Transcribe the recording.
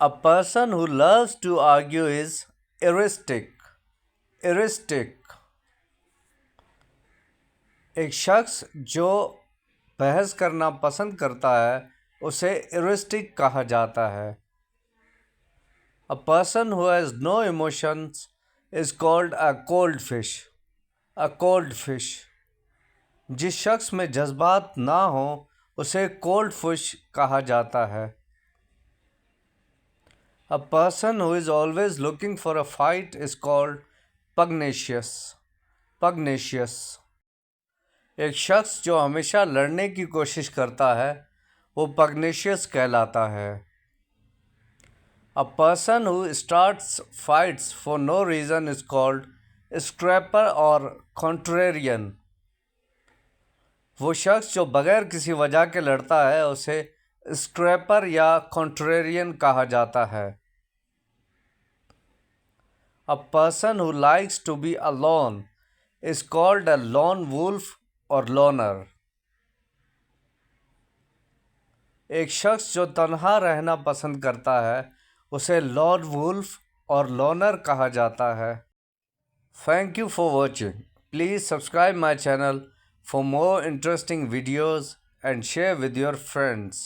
A person who loves to argue is heuristic. heuristic. एक शख्स जो बहस करना पसंद करता है उसे heuristic कहा जाता है. A person who has no emotions is called a cold fish. A cold fish. जिस शख्स में जज्बात ना हो उसे कोल्ड फिश कहा जाता है. A person who is always looking for a fight is called pugnacious. Pugnacious. एक शख्स जो हमेशा लड़ने की कोशिश करता है वो pugnacious कहलाता है. A person who starts fights for no reason is called scrapper or contrarian. वो शख्स जो बगैर किसी वजह के लड़ता है उसे स्क्रैपर या कॉन्ट्रेरियन कहा जाता है. A person who likes to be alone is called a lone wolf और लोनर. एक शख्स जो तन्हा रहना पसंद करता है उसे लॉन वुल्फ और लोनर कहा जाता है. Thank you for watching. Please subscribe my channel for more interesting videos and share with your friends.